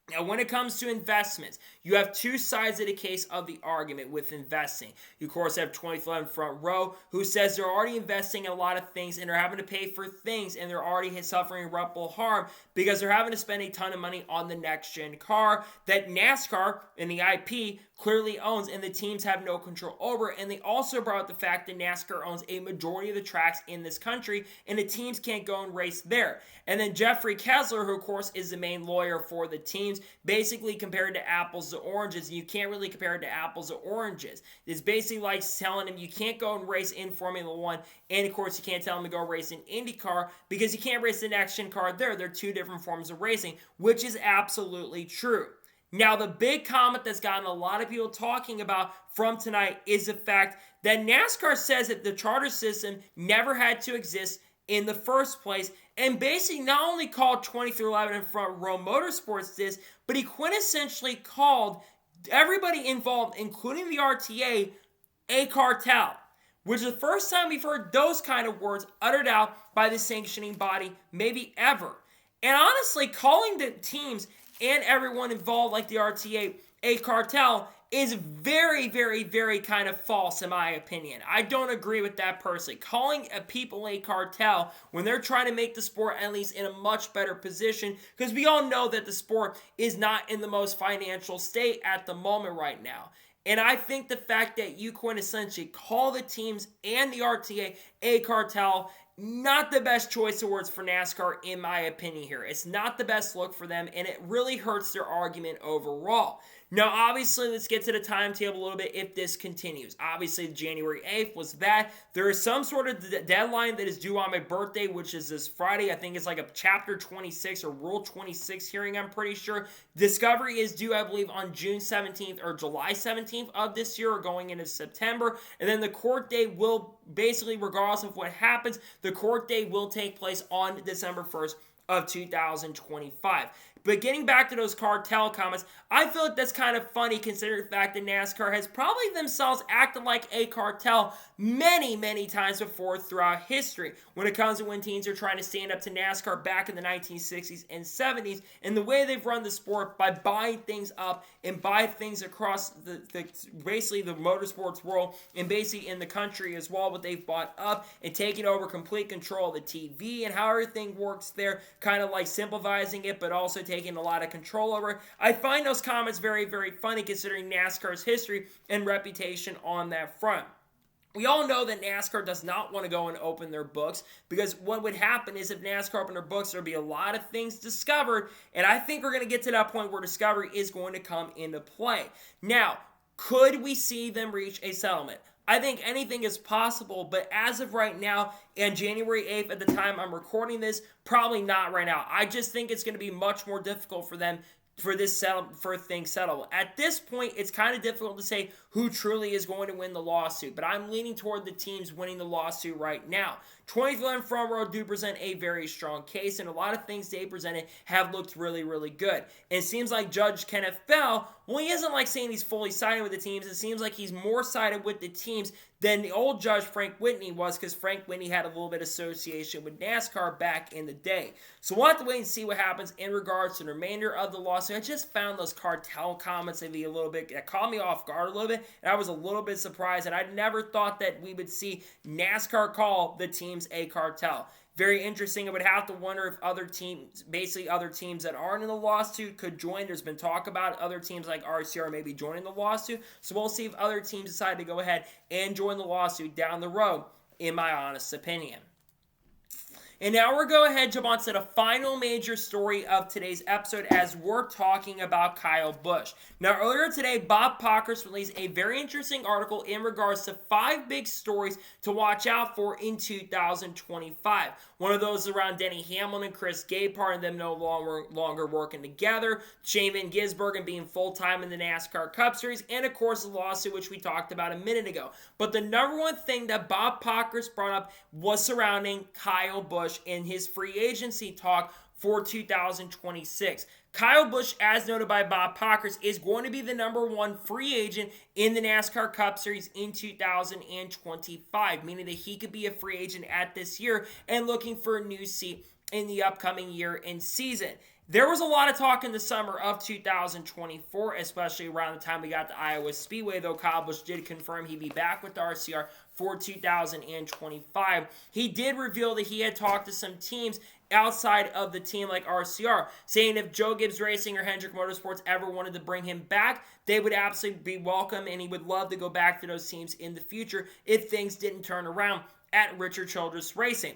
Now, when it comes to investments, you have two sides of the case of the argument with investing. You, of course, have 2011 Front Row, who says they're already investing in a lot of things and they're having to pay for things and they're already suffering irreparable harm because they're having to spend a ton of money on the next-gen car that NASCAR and the IP clearly owns and the teams have no control over. And they also brought up the fact that NASCAR owns a majority of the tracks in this country and the teams can't go and race there. And then Jeffrey Kessler, who of course is the main lawyer for the teams, basically compared to apples to oranges, and you can't really compare it to apples to oranges. It's basically like telling him you can't go and race in Formula 1, and of course you can't tell him to go race in IndyCar because you can't race the next-gen car there. They're two different forms of racing, which is absolutely true. Now, the big comment that's gotten a lot of people talking about from tonight is the fact that NASCAR says that the charter system never had to exist in the first place, and basically not only called 2311 and Front Row Motorsports this, but he quintessentially called everybody involved, including the RTA, a cartel, which is the first time we've heard those kind of words uttered out by the sanctioning body, maybe ever. And honestly, calling the teams and everyone involved, like the RTA, a cartel, is very, very, very kind of false in my opinion. I don't agree with that personally. Calling people a cartel when they're trying to make the sport at least in a much better position, because we all know that the sport is not in the most financial state at the moment right now. And I think the fact that you quintessentially call the teams and the RTA a cartel, not the best choice of words for NASCAR in my opinion here. It's not the best look for them, and it really hurts their argument overall. Now, obviously, let's get to the timetable a little bit if this continues. Obviously, January 8th was that. There is some sort of deadline that is due on my birthday, which is this Friday. I think it's like a Chapter 26 or Rule 26 hearing, I'm pretty sure. Discovery is due, I believe, on June 17th or July 17th of this year or going into September. And then the court date will basically, regardless of what happens, the court date will take place on December 1st of 2025. But getting back to those cartel comments, I feel like that's kind of funny considering the fact that NASCAR has probably themselves acted like a cartel many, many times before throughout history when it comes to when teams are trying to stand up to NASCAR back in the 1960s and 70s, and the way they've run the sport by buying things up and buying things across the basically the motorsports world and basically in the country as well, what they've bought up and taking over complete control of the TV and how everything works there, kind of like simplifying it but also taking a lot of control over it. I find those comments very, very funny considering NASCAR's history and reputation on that front. We all know that NASCAR does not want to go and open their books because what would happen is if NASCAR opened their books, there would be a lot of things discovered, and I think we're going to get to that point where discovery is going to come into play. Now, could we see them reach a settlement? I think anything is possible, but as of right now, and January 8th at the time I'm recording this, probably not right now. I just think it's going to be much more difficult for them for things settled. At this point, it's kind of difficult to say who truly is going to win the lawsuit, but I'm leaning toward the teams winning the lawsuit right now. 2011 Front Row do present a very strong case, and a lot of things they presented have looked really, really good. And it seems like Judge Kenneth Bell, well, he isn't like saying he's fully sided with the teams. It seems like he's more sided with the teams than the old Judge Frank Whitney was, because Frank Whitney had a little bit of association with NASCAR back in the day. So we'll have to wait and see what happens in regards to the remainder of the lawsuit. I just found those cartel comments to be a little bit, that caught me off guard a little bit, and I was a little bit surprised, and I never thought that we would see NASCAR call the teams a cartel. very interesting. I would have to wonder if other teams, basically other teams that aren't in the lawsuit, could join. There's been talk about other teams like RCR maybe joining the lawsuit. So we'll see if other teams decide to go ahead and join the lawsuit down the road, in my honest opinion. And now we're going ahead and jump on to the final major story of today's episode as we're talking about Kyle Busch. Now, earlier today, Bob Pockrass released a very interesting article in regards to 5 big stories to watch out for in 2025. One of those is around Denny Hamlin and Chris Gabehart and them no longer working together, Shane Van Gisbergen being full-time in the NASCAR Cup Series, and of course the lawsuit which we talked about a minute ago. But the number one thing that Bob Pockrass brought up was surrounding Kyle Busch in his free agency talk for 2026. Kyle Busch, as noted by Bob Pockrass, is going to be the number 1 free agent in the NASCAR Cup Series in 2025, meaning that he could be a free agent at this year and looking for a new seat in the upcoming year and season. There was a lot of talk in the summer of 2024, especially around the time we got to Iowa Speedway, though Kyle Busch did confirm he'd be back with the RCR for 2025. He did reveal that he had talked to some teams outside of the team like RCR, saying if Joe Gibbs Racing or Hendrick Motorsports ever wanted to bring him back, they would absolutely be welcome, and he would love to go back to those teams in the future if things didn't turn around at Richard Childress Racing.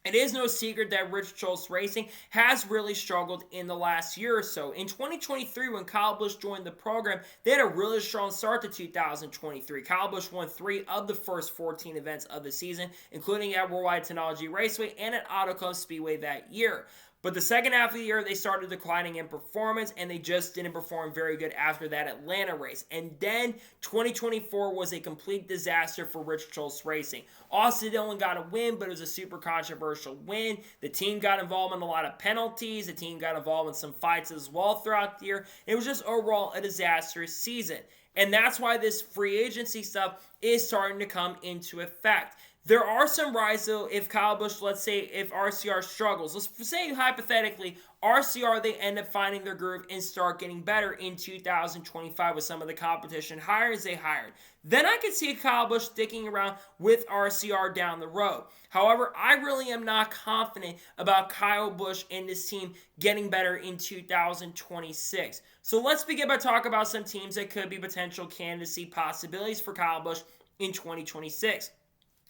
It is no secret that Richard Childress Racing has really struggled in the last year or so. In 2023, when Kyle Busch joined the program, they had a really strong start to 2023. Kyle Busch won 3 of the first 14 events of the season, including at Worldwide Technology Raceway and at Auto Club Speedway that year. But the second half of the year, they started declining in performance, and they just didn't perform very good after that Atlanta race. And then 2024 was a complete disaster for Richard Childress Racing. Austin Dillon got a win, but it was a super controversial win. The team got involved in a lot of penalties. The team got involved in some fights as well throughout the year. It was just overall a disastrous season. And that's why this free agency stuff is starting to come into effect. There are some rides, though, if Kyle Busch, let's say, if RCR struggles. Let's say, hypothetically, RCR, they end up finding their groove and start getting better in 2025 with some of the competition hires they hired. Then I could see Kyle Busch sticking around with RCR down the road. However, I really am not confident about Kyle Busch and this team getting better in 2026. So let's begin by talking about some teams that could be potential candidacy possibilities for Kyle Busch in 2026.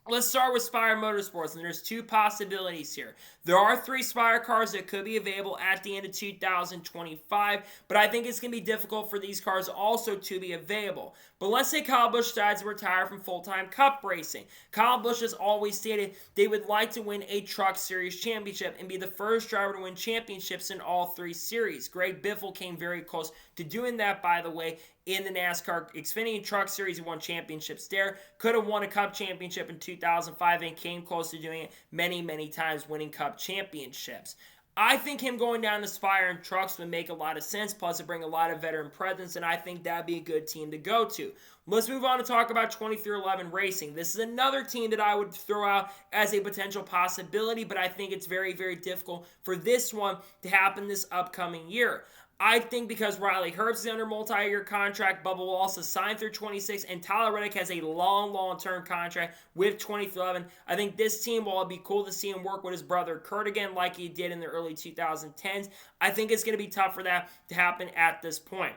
Let's start with Spire Motorsports, and there's 2 possibilities here. There are 3 Spire cars that could be available at the end of 2025, but I think it's going to be difficult for these cars also to be available. But let's say Kyle Busch decides to retire from full-time Cup racing. Kyle Busch has always stated they would like to win a Truck Series championship and be the first driver to win championships in all 3 series. Greg Biffle came very close to doing that, by the way, in the NASCAR Xfinity Truck Series. He won championships there. Could have won a Cup championship in 2005 and came close to doing it many, many times, winning Cup championships. I think him going down to Spire and Trucks would make a lot of sense, plus it bring a lot of veteran presence, and I think that'd be a good team to go to. Let's move on to talk about 2311 Racing. This is another team that I would throw out as a potential possibility, but I think it's very, very difficult for this one to happen this upcoming year. I think because Riley Herbst is under multi-year contract, Bubba Wallace is signed through 26, and Tyler Reddick has a long-term contract with 2311. I think this team, while it'd be cool to see him work with his brother Kurt again like he did in the early 2010s, I think it's going to be tough for that to happen at this point.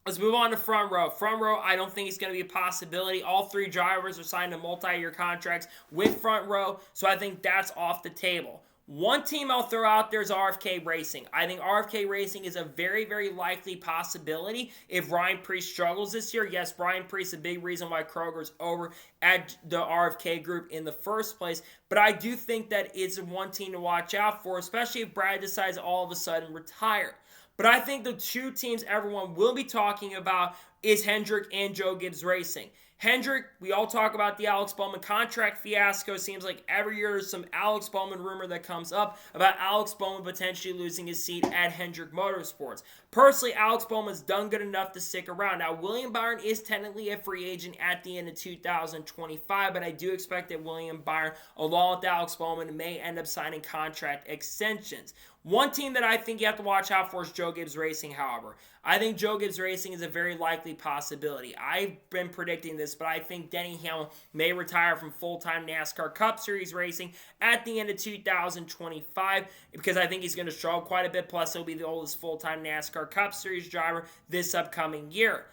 Let's move on to Front Row. Front Row, I don't think it's going to be a possibility. All 3 drivers are signed to multi-year contracts with Front Row, so I think that's off the table. One team I'll throw out there is RFK Racing. I think RFK Racing is a very, very likely possibility if Ryan Preece struggles this year. Yes, Ryan Preece is a big reason why Kroger's over at the RFK group in the first place. But I do think that it's one team to watch out for, especially if Brad decides to all of a sudden retire. But I think the 2 teams everyone will be talking about is Hendrick and Joe Gibbs Racing. Hendrick, we all talk about the Alex Bowman contract fiasco. Seems like every year there's some Alex Bowman rumor that comes up about Alex Bowman potentially losing his seat at Hendrick Motorsports. Personally, Alex Bowman's done good enough to stick around. Now, William Byron is technically a free agent at the end of 2025, but I do expect that William Byron, along with Alex Bowman, may end up signing contract extensions. One team that I think you have to watch out for is Joe Gibbs Racing, however. I think Joe Gibbs Racing is a very likely possibility. I've been predicting this, but I think Denny Hamlin may retire from full-time NASCAR Cup Series racing at the end of 2025 because I think he's going to struggle quite a bit. Plus, he'll be the oldest full-time NASCAR Cup Series driver this upcoming year.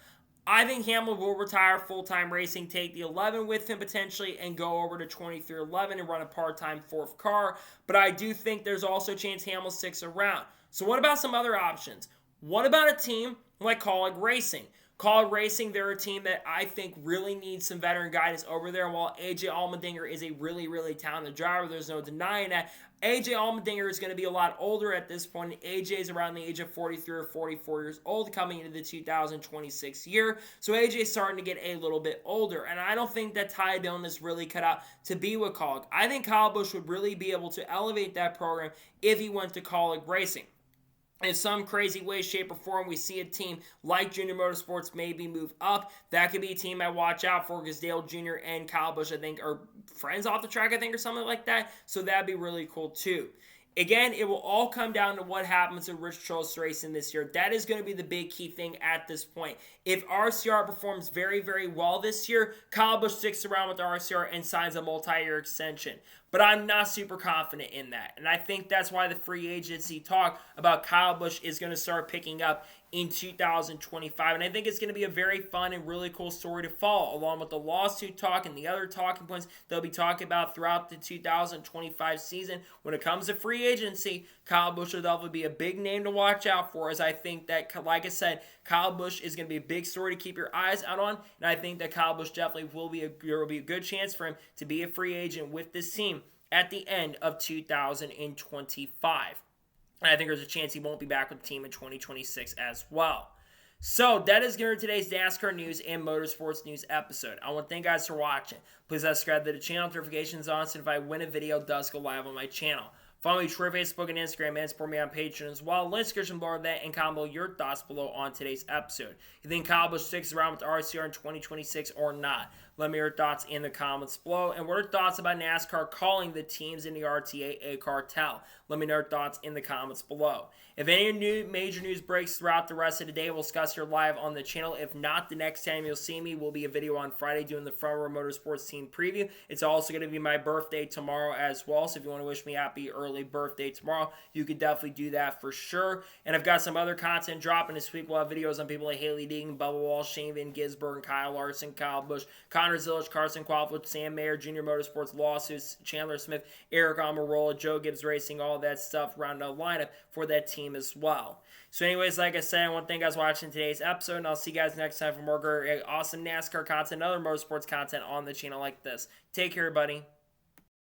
I think Hamlin will retire full-time racing, take the 11 with him potentially, and go over to 2311 and run a part-time fourth car. But I do think there's also a chance Hamlin sticks around. So what about some other options? What about a team like Cadillac Racing? Cadillac Racing, they're a team that I think really needs some veteran guidance over there. While AJ Allmendinger is a really, really talented driver, there's no denying that. AJ Allmendinger is going to be a lot older at this point. AJ is around the age of 43 or 44 years old coming into the 2026 year. So AJ is starting to get a little bit older. And I don't think that Ty Dillon is really cut out to be with Cadillac. I think Kyle Busch would really be able to elevate that program if he went to Cadillac Racing. In some crazy way, shape, or form, we see a team like Junior Motorsports maybe move up. That could be a team I watch out for because Dale Jr. and Kyle Busch, I think, are friends off the track, I think, or something like that. So that'd be really cool, too. Again, it will all come down to what happens at Rich Choice Racing this year. That is going to be the big key thing at this point. If RCR performs very, very well this year, Kyle Busch sticks around with RCR and signs a multi-year extension. But I'm not super confident in that. And I think that's why the free agency talk about Kyle Busch is going to start picking up in 2025. And I think it's going to be a very fun and really cool story to follow, along with the lawsuit talk and the other talking points they'll be talking about throughout the 2025 season. When it comes to free agency, Kyle Busch will definitely be a big name to watch out for, as I think that, like I said, Kyle Busch is going to be a big story to keep your eyes out on. And I think that Kyle Busch definitely there will be a good chance for him to be a free agent with this team at the end of 2025. And I think there's a chance he won't be back with the team in 2026 as well. So that is going to be today's NASCAR news and motorsports news episode. I want to thank you guys for watching. Please subscribe to the channel, notifications on, so if I win a video, it does go live on my channel. Follow me Twitter, Facebook, and Instagram, and support me on Patreon as well. Link description below that, and comment below your thoughts below on today's episode. You think Kyle Busch sticks around with the RCR in 2026 or not? Let me know your thoughts in the comments below. And what are your thoughts about NASCAR calling the teams in the RTA a cartel? Let me know your thoughts in the comments below. If any major news breaks throughout the rest of the day, we'll discuss here live on the channel. If not, the next time you'll see me will be a video on Friday doing the Front Row Motorsports team preview. It's also going to be my birthday tomorrow as well. So if you want to wish me happy early birthday tomorrow, you could definitely do that for sure. And I've got some other content dropping this week. We'll have videos on people like Haley Deegan, Bubba Walsh, Shane Van Gisbergen, Kyle Larson, Kyle Busch, Connor Zillich, Carson Qualford, Sam Mayer, Junior Motorsports lawsuits, Chandler Smith, Eric Almirola, Joe Gibbs Racing, all that stuff around the lineup for that team as well. So anyways, like I said, I want to thank you guys for watching today's episode, and I'll see you guys next time for more awesome NASCAR content and other motorsports content on the channel like this. Take care, everybody.